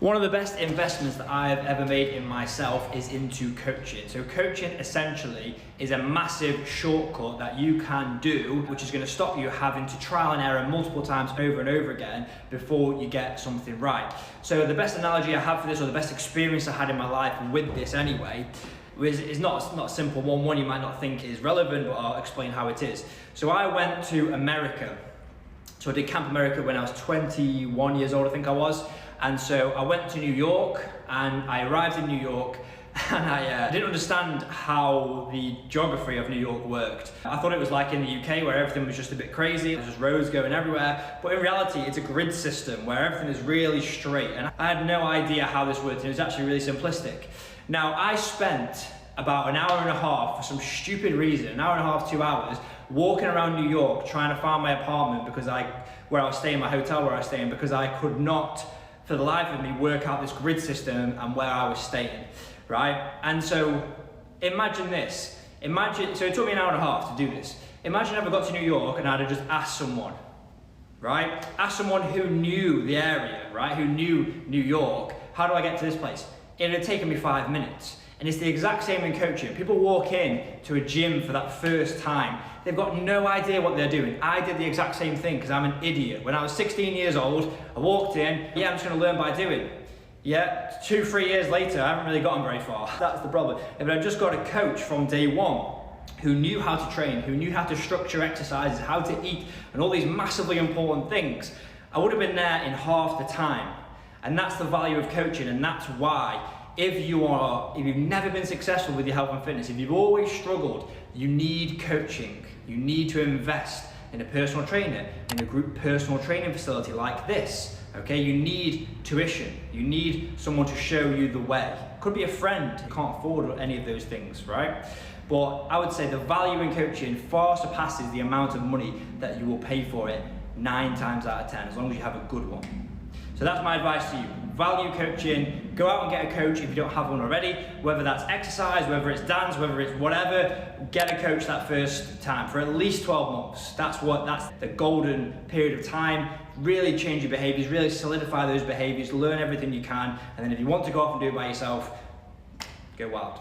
One of the best investments that I have ever made in myself is into coaching. So coaching essentially is a massive shortcut that you can do, which is going to stop you having to trial and error multiple times over and over again before you get something right. So the best analogy I have for this, or the best experience I had in my life with this anyway, is not a simple one. One you might not think is relevant, but I'll explain how it is. So I went to America. So I did Camp America when I was 21 years old, I think I was. And so I went to New York, and I arrived in New York, and I didn't understand how the geography of New York worked. I thought it was like in the UK where everything was just a bit crazy, there's just roads going everywhere, but in reality it's a grid system where everything is really straight, and I had no idea how this worked, and it was actually really simplistic. Now I spent about an hour and a half, for some stupid reason, an hour and a half, 2 hours, walking around New York trying to find my apartment where I was staying, my hotel where I was staying, because I could not for the life of me work out this grid system and where I was staying, right? And so imagine this, so it took me an hour and a half to do this. Imagine if I got to New York and I'd have just asked someone, right? Ask someone who knew the area, right? Who knew New York, how do I get to this place? It would have taken me 5 minutes. And it's the exact same in coaching. People walk in to a gym for that first time. They've got no idea what they're doing. I did the exact same thing because I'm an idiot. When I was 16 years old, I walked in, I'm just gonna learn by doing. 2-3 years later, I haven't really gotten very far. That's the problem. If I just got a coach from day one who knew how to train, who knew how to structure exercises, how to eat, and all these massively important things, I would have been there in half the time. And that's the value of coaching, and that's why if you've never been successful with your health and fitness, if you've always struggled, you need coaching. You need to invest in a personal trainer, in a group personal training facility like this, okay? You need tuition. You need someone to show you the way. Could be a friend who can't afford any of those things, right? But I would say the value in coaching far surpasses the amount of money that you will pay for it 9 times out of 10, as long as you have a good one. So that's my advice to you. Value coaching, go out and get a coach if you don't have one already, whether that's exercise, whether it's dance, whether it's whatever, get a coach that first time for at least 12 months. That's the golden period of time. Really change your behaviors, really solidify those behaviors, learn everything you can, and then if you want to go off and do it by yourself, go wild.